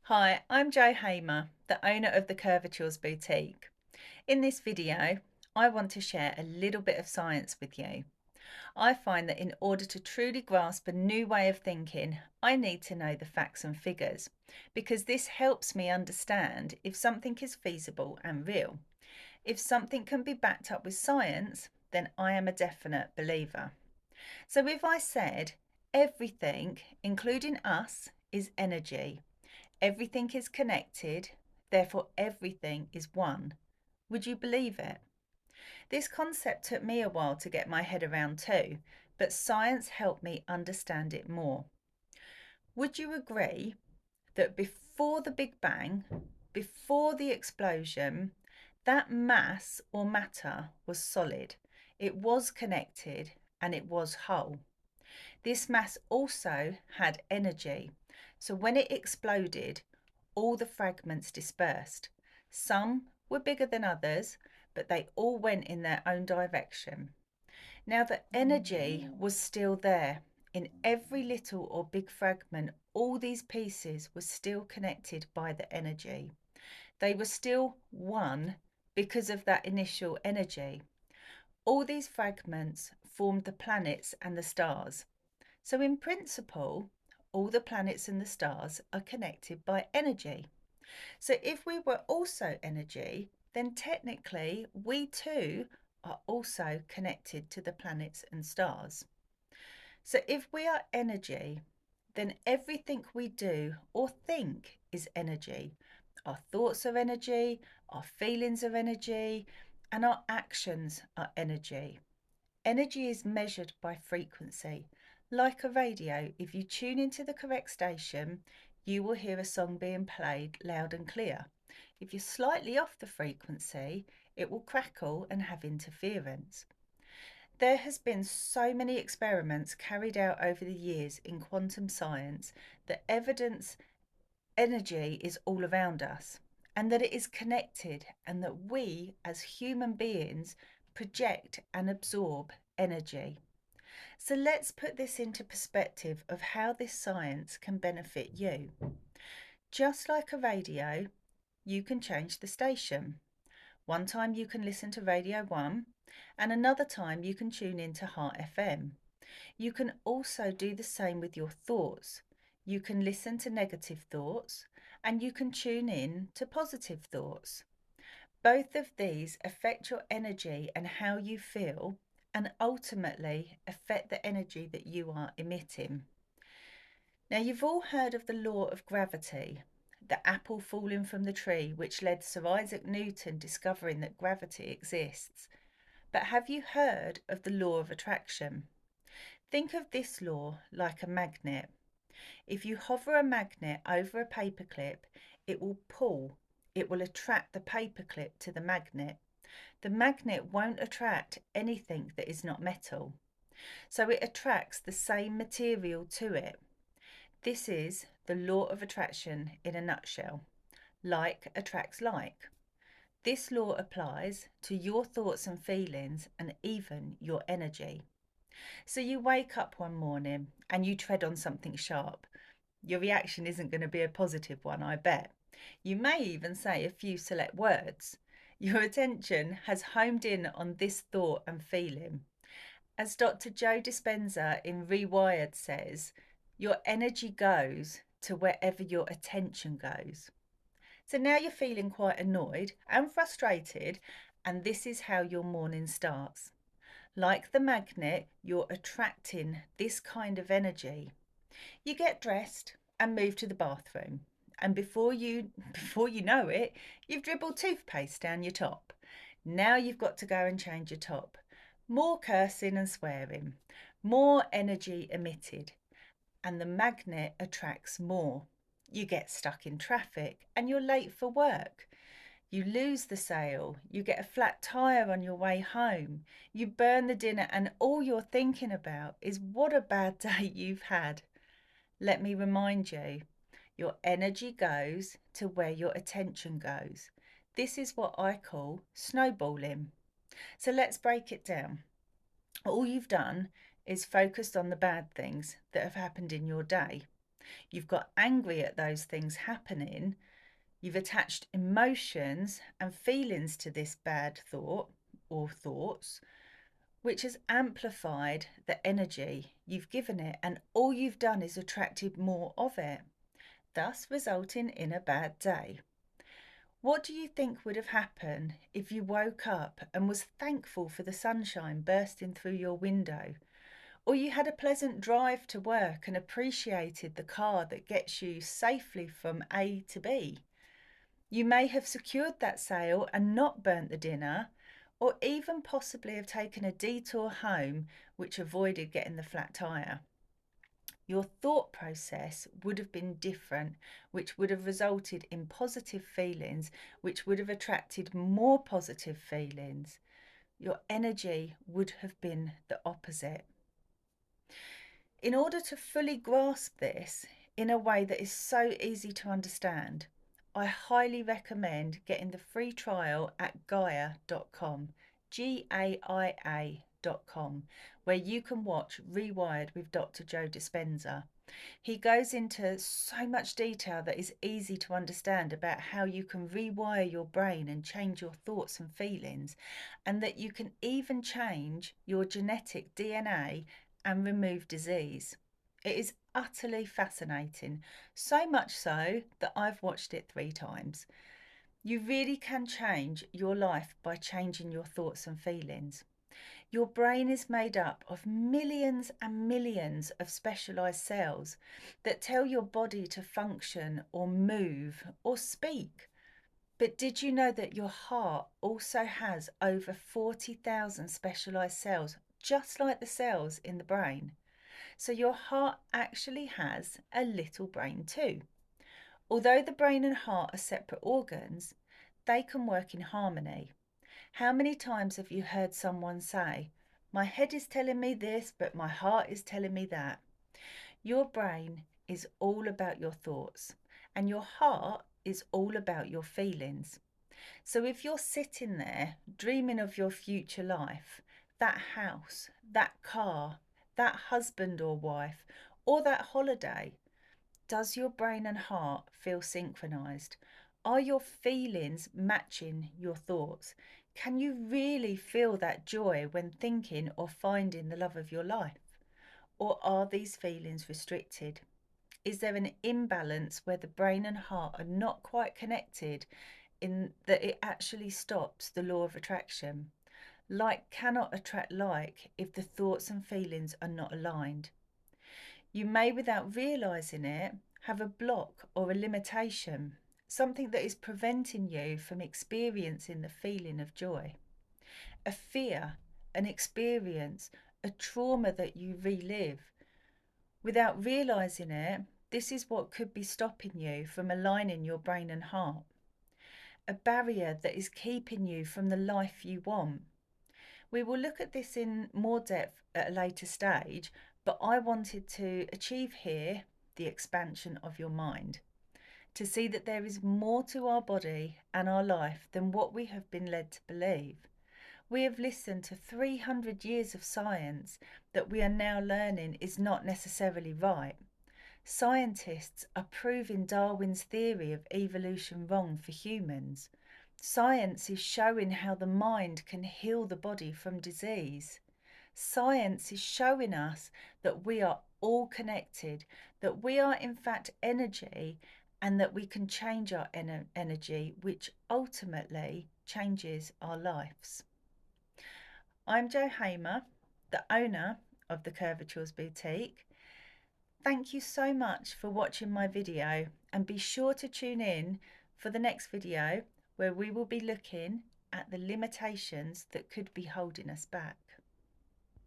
Hi, I'm Jo Hamer, the owner of the Curvatures Boutique. In this video, I want to share a little bit of science with you. I find that in order to truly grasp a new way of thinking, I need to know the facts and figures because this helps me understand if something is feasible and real. If something can be backed up with science, then I am a definite believer. So if I said everything, including us, is energy, everything is connected, therefore everything is one. Would you believe it? This concept took me a while to get my head around too, but science helped me understand it more. Would you agree that before the Big Bang, before the explosion, that mass or matter was solid, it was connected, and it was whole? This mass also had energy, so when it exploded, all the fragments dispersed. Some were bigger than others, but they all went in their own direction. Now, the energy was still there. In every little or big fragment, all these pieces were still connected by the energy. They were still one because of that initial energy. All these fragments formed the planets and the stars. So, in principle, all the planets and the stars are connected by energy. So if we were also energy, then technically we too are also connected to the planets and stars. So if we are energy, then everything we do or think is energy. Our thoughts are energy, our feelings are energy, and our actions are energy. Energy is measured by frequency. Like a radio, if you tune into the correct station, you will hear a song being played loud and clear. If you're slightly off the frequency, it will crackle and have interference. There has been so many experiments carried out over the years in quantum science that evidence energy is all around us and that it is connected and that we as human beings project and absorb energy. So let's put this into perspective of how this science can benefit you. Just like a radio, you can change the station. One time you can listen to Radio 1 and another time you can tune into Heart FM. You can also do the same with your thoughts. You can listen to negative thoughts and you can tune in to positive thoughts. Both of these affect your energy and how you feel, and ultimately affect the energy that you are emitting. Now, you've all heard of the law of gravity, the apple falling from the tree, which led Sir Isaac Newton discovering that gravity exists. But have you heard of the law of attraction? Think of this law like a magnet. If you hover a magnet over a paperclip, it will pull, it will attract the paperclip to the magnet. The magnet won't attract anything that is not metal, so it attracts the same material to it. This is the law of attraction in a nutshell. Like attracts like. This law applies to your thoughts and feelings and even your energy. So you wake up one morning and you tread on something sharp. Your reaction isn't going to be a positive one, I bet. You may even say a few select words. Your attention has homed in on this thought and feeling. As Dr. Joe Dispenza in Rewired says, your energy goes to wherever your attention goes. So now you're feeling quite annoyed and frustrated, and this is how your morning starts. Like the magnet, you're attracting this kind of energy. You get dressed and move to the bathroom, and before you know it, you've dribbled toothpaste down your top. Now you've got to go and change your top. More cursing and swearing, more energy emitted, and the magnet attracts more. You get stuck in traffic and you're late for work. You lose the sale, you get a flat tyre on your way home, you burn the dinner, and all you're thinking about is what a bad day you've had. Let me remind you, your energy goes to where your attention goes. This is what I call snowballing. So let's break it down. All you've done is focused on the bad things that have happened in your day. You've got angry at those things happening. You've attached emotions and feelings to this bad thought or thoughts, which has amplified the energy you've given it, and all you've done is attracted more of it, thus resulting in a bad day. What do you think would have happened if you woke up and was thankful for the sunshine bursting through your window? Or you had a pleasant drive to work and appreciated the car that gets you safely from A to B? You may have secured that sale and not burnt the dinner, or even possibly have taken a detour home which avoided getting the flat tyre. Your thought process would have been different, which would have resulted in positive feelings, which would have attracted more positive feelings. Your energy would have been the opposite. In order to fully grasp this in a way that is so easy to understand, I highly recommend getting the free trial at Gaia.com, GAIA.com, where you can watch Rewired with Dr. Joe Dispenza. He goes into so much detail that is easy to understand about how you can rewire your brain and change your thoughts and feelings, and that you can even change your genetic DNA and remove disease. It is utterly fascinating, so much so that I've watched it 3 times. You really can change your life by changing your thoughts and feelings. Your brain is made up of millions and millions of specialised cells that tell your body to function or move or speak. But did you know that your heart also has over 40,000 specialised cells, just like the cells in the brain? So your heart actually has a little brain too. Although the brain and heart are separate organs, they can work in harmony. How many times have you heard someone say, "My head is telling me this, but my heart is telling me that"? Your brain is all about your thoughts, and your heart is all about your feelings. So if you're sitting there dreaming of your future life, that house, that car, that husband or wife, or that holiday, does your brain and heart feel synchronized? Are your feelings matching your thoughts? Can you really feel that joy when thinking or finding the love of your life? Or are these feelings restricted? Is there an imbalance where the brain and heart are not quite connected, in that it actually stops the law of attraction? Like cannot attract like if the thoughts and feelings are not aligned. You may, without realizing it, have a block or a limitation, something that is preventing you from experiencing the feeling of joy. A fear, an experience, a trauma that you relive. Without realizing it, this is what could be stopping you from aligning your brain and heart. A barrier that is keeping you from the life you want. We will look at this in more depth at a later stage, but I wanted to achieve here the expansion of your mind, to see that there is more to our body and our life than what we have been led to believe. We have listened to 300 years of science that we are now learning is not necessarily right. Scientists are proving Darwin's theory of evolution wrong for humans. Science is showing how the mind can heal the body from disease. Science is showing us that we are all connected, that we are in fact energy, and that we can change our energy, which ultimately changes our lives. I'm Jo Hamer, the owner of the Curvatures Boutique. Thank you so much for watching my video, and be sure to tune in for the next video where we will be looking at the limitations that could be holding us back.